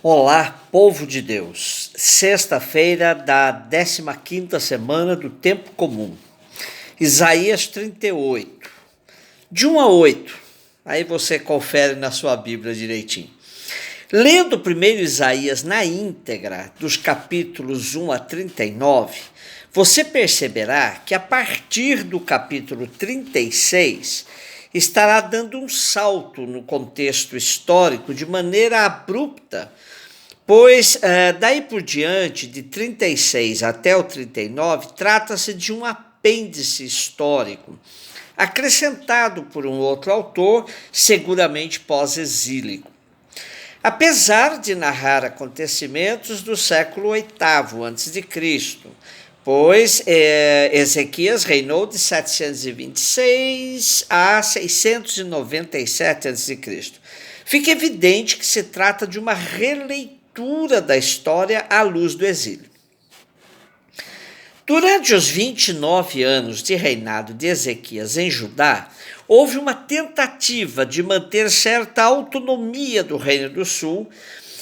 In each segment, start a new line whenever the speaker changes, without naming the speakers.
Olá, povo de Deus. Sexta-feira da 15ª semana do Tempo Comum. Isaías 38, de 1 a 8. Aí você confere na sua Bíblia direitinho. Lendo primeiro Isaías na íntegra, dos capítulos 1 a 39, você perceberá que a partir do capítulo 36, estará dando um salto no contexto histórico de maneira abrupta, pois daí por diante, de 36 até o 39, trata-se de um apêndice histórico, acrescentado por um outro autor, seguramente pós-exílico. Apesar de narrar acontecimentos do século VIII a.C., pois Ezequias reinou de 726 a 697 a.C. Fica evidente que se trata de uma releitura da história à luz do exílio. Durante os 29 anos de reinado de Ezequias em Judá, houve uma tentativa de manter certa autonomia do Reino do Sul,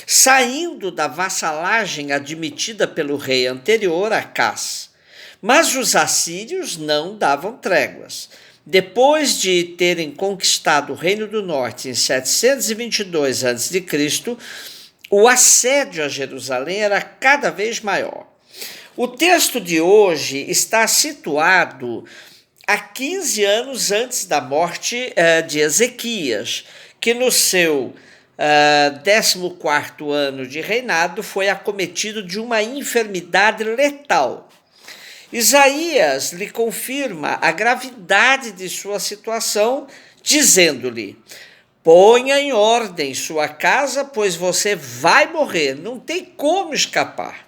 saindo da vassalagem admitida pelo rei anterior, Acás. Mas os assírios não davam tréguas. Depois de terem conquistado o Reino do Norte em 722 a.C., o assédio a Jerusalém era cada vez maior. O texto de hoje está situado a 15 anos antes da morte de Ezequias, que no seu 14º ano de reinado foi acometido de uma enfermidade letal. Isaías lhe confirma a gravidade de sua situação, dizendo-lhe: ponha em ordem sua casa, pois você vai morrer, não tem como escapar.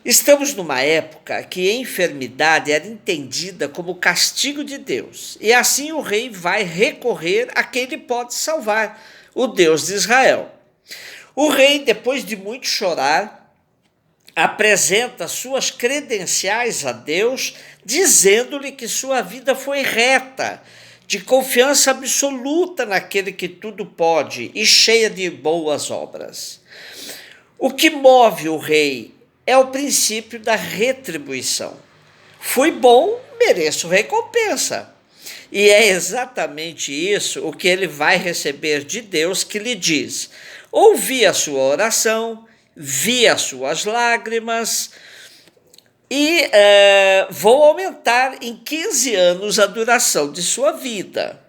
Estamos numa época que a enfermidade era entendida como castigo de Deus, e assim o rei vai recorrer a quem ele pode salvar, o Deus de Israel. O rei, depois de muito chorar, apresenta suas credenciais a Deus, dizendo-lhe que sua vida foi reta, de confiança absoluta naquele que tudo pode e cheia de boas obras. O que move o rei é o princípio da retribuição. Fui bom, mereço recompensa. E é exatamente isso o que ele vai receber de Deus, que lhe diz: ouvi a sua oração, vi as suas lágrimas e vou aumentar em 15 anos a duração de sua vida.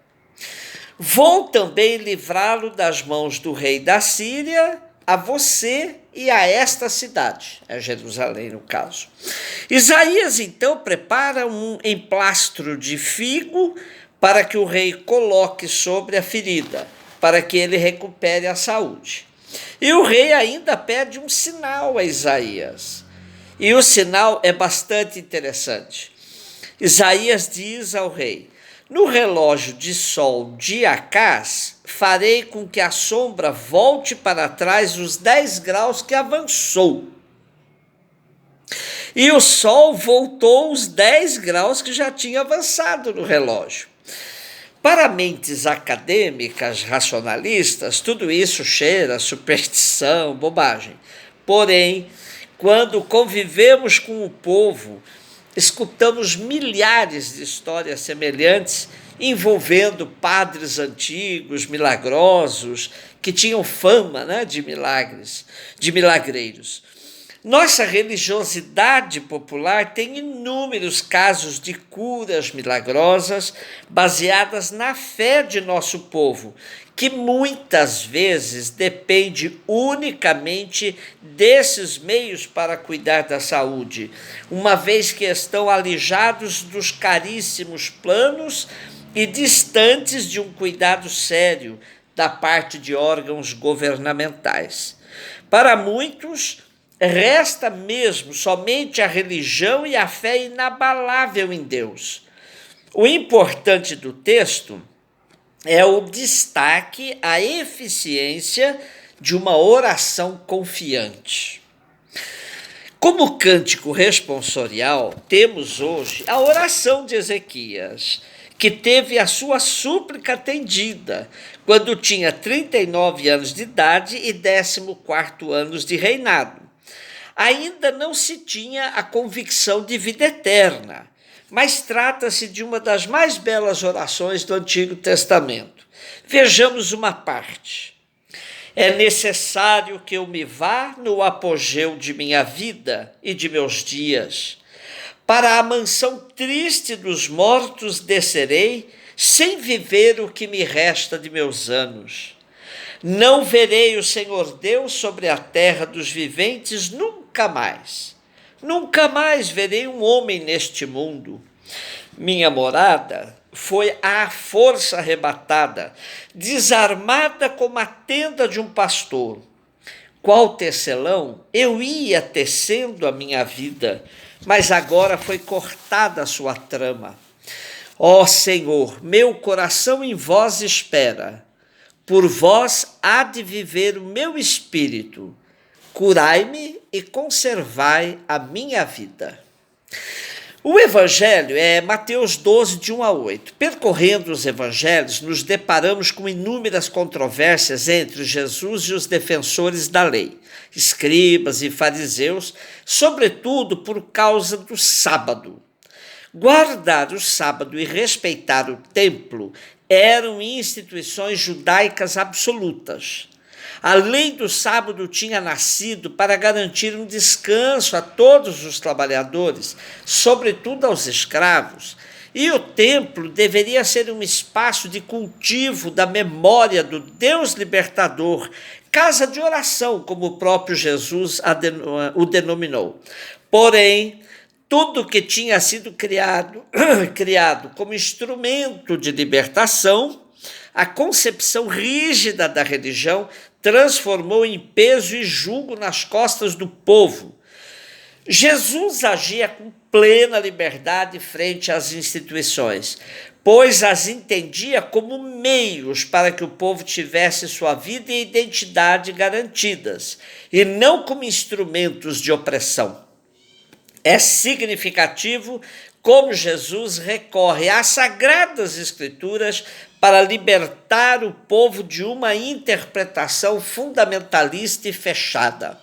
Vou também livrá-lo das mãos do rei da Síria, a você e a esta cidade, é Jerusalém no caso. Isaías então prepara um emplastro de figo para que o rei coloque sobre a ferida, para que ele recupere a saúde. E o rei ainda pede um sinal a Isaías. E o sinal é bastante interessante. Isaías diz ao rei: no relógio de sol de Acás, farei com que a sombra volte para trás os 10 graus que avançou. E o sol voltou os 10 graus que já tinha avançado no relógio. Para mentes acadêmicas, racionalistas, tudo isso cheira a superstição, bobagem. Porém, quando convivemos com o povo, escutamos milhares de histórias semelhantes envolvendo padres antigos, milagrosos, que tinham fama, de milagres, de milagreiros. Nossa religiosidade popular tem inúmeros casos de curas milagrosas baseadas na fé de nosso povo, que muitas vezes depende unicamente desses meios para cuidar da saúde, uma vez que estão alijados dos caríssimos planos e distantes de um cuidado sério da parte de órgãos governamentais. Para muitos, resta mesmo somente a religião e a fé inabalável em Deus. O importante do texto é o destaque à eficiência de uma oração confiante. Como cântico responsorial, temos hoje a oração de Ezequias, que teve a sua súplica atendida, quando tinha 39 anos de idade e 14º anos de reinado. Ainda não se tinha a convicção de vida eterna, mas trata-se de uma das mais belas orações do Antigo Testamento. Vejamos uma parte. É necessário que eu me vá no apogeu de minha vida e de meus dias. Para a mansão triste dos mortos descerei, sem viver o que me resta de meus anos. Não verei o Senhor Deus sobre a terra dos viventes nunca mais. Nunca mais verei um homem neste mundo. Minha morada foi à força arrebatada, desarmada como a tenda de um pastor. Qual tecelão, eu ia tecendo a minha vida, mas agora foi cortada a sua trama. Ó Senhor, meu coração em vós espera, por vós há de viver o meu espírito. Curai-me e conservai a minha vida. O Evangelho é Mateus 12, de 1 a 8. Percorrendo os Evangelhos, nos deparamos com inúmeras controvérsias entre Jesus e os defensores da lei, escribas e fariseus, sobretudo por causa do sábado. Guardar o sábado e respeitar o templo eram instituições judaicas absolutas. A lei do sábado tinha nascido para garantir um descanso a todos os trabalhadores, sobretudo aos escravos, e o templo deveria ser um espaço de cultivo da memória do Deus libertador, casa de oração, como o próprio Jesus o denominou. Porém, tudo que tinha sido criado como instrumento de libertação, a concepção rígida da religião transformou em peso e jugo nas costas do povo. Jesus agia com plena liberdade frente às instituições, pois as entendia como meios para que o povo tivesse sua vida e identidade garantidas, e não como instrumentos de opressão. É significativo como Jesus recorre às Sagradas Escrituras para libertar o povo de uma interpretação fundamentalista e fechada.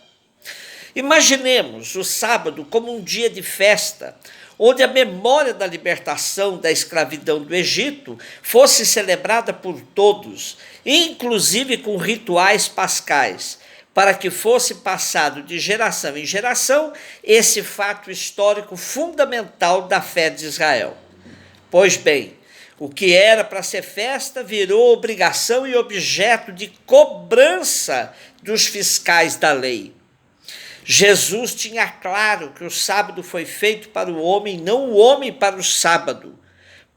Imaginemos o sábado como um dia de festa, onde a memória da libertação da escravidão do Egito fosse celebrada por todos, inclusive com rituais pascais, para que fosse passado de geração em geração esse fato histórico fundamental da fé de Israel. Pois bem, o que era para ser festa virou obrigação e objeto de cobrança dos fiscais da lei. Jesus tinha claro que o sábado foi feito para o homem, não o homem para o sábado.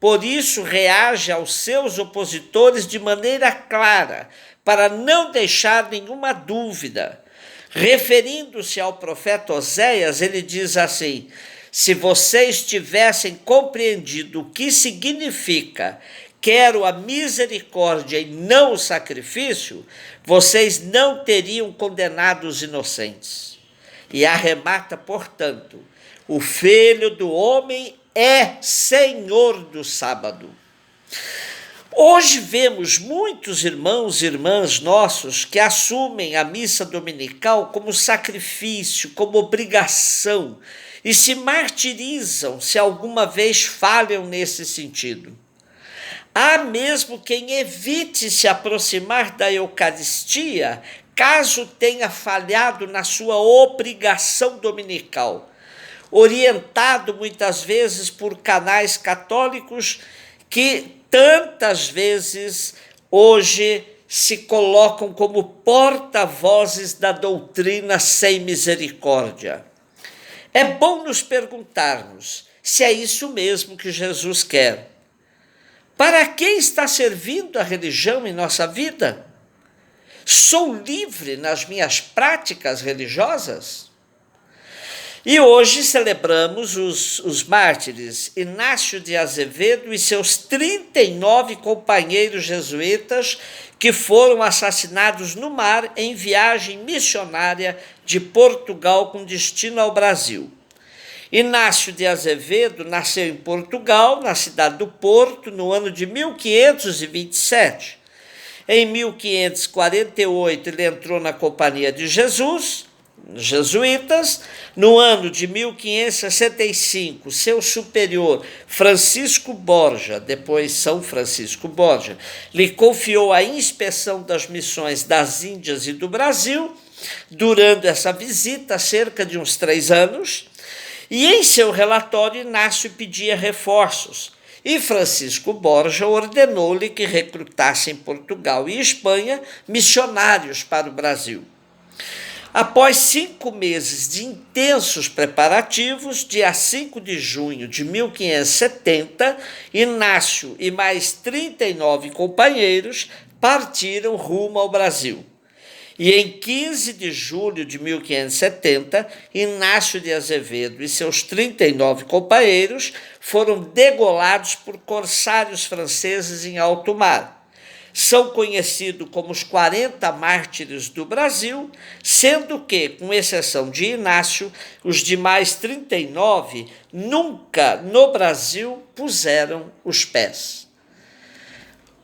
Por isso reage aos seus opositores de maneira clara, para não deixar nenhuma dúvida. Referindo-se ao profeta Oséias, ele diz assim: se vocês tivessem compreendido o que significa quero a misericórdia e não o sacrifício, vocês não teriam condenado os inocentes. E arremata, portanto, o Filho do Homem é Senhor do sábado. Hoje vemos muitos irmãos e irmãs nossos que assumem a missa dominical como sacrifício, como obrigação, e se martirizam se alguma vez falham nesse sentido. Há mesmo quem evite se aproximar da Eucaristia caso tenha falhado na sua obrigação dominical, orientado muitas vezes por canais católicos que tantas vezes hoje se colocam como porta-vozes da doutrina sem misericórdia. É bom nos perguntarmos se é isso mesmo que Jesus quer. Para que está servindo a religião em nossa vida? Sou livre nas minhas práticas religiosas? E hoje celebramos os mártires Inácio de Azevedo e seus 39 companheiros jesuítas que foram assassinados no mar em viagem missionária de Portugal com destino ao Brasil. Inácio de Azevedo nasceu em Portugal, na cidade do Porto, no ano de 1527. Em 1548, ele entrou na Companhia de Jesus, jesuítas. No ano de 1565, seu superior, Francisco Borja, depois São Francisco Borja, lhe confiou a inspeção das missões das Índias e do Brasil, durando essa visita cerca de uns 3 anos, e em seu relatório Inácio pedia reforços, e Francisco Borja ordenou-lhe que recrutasse em Portugal e Espanha missionários para o Brasil. Após 5 meses de intensos preparativos, dia 5 de junho de 1570, Inácio e mais 39 companheiros partiram rumo ao Brasil. E em 15 de julho de 1570, Inácio de Azevedo e seus 39 companheiros foram degolados por corsários franceses em alto mar. São conhecidos como os 40 mártires do Brasil, sendo que, com exceção de Inácio, os demais 39 nunca no Brasil puseram os pés.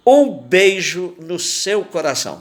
Um beijo no seu coração.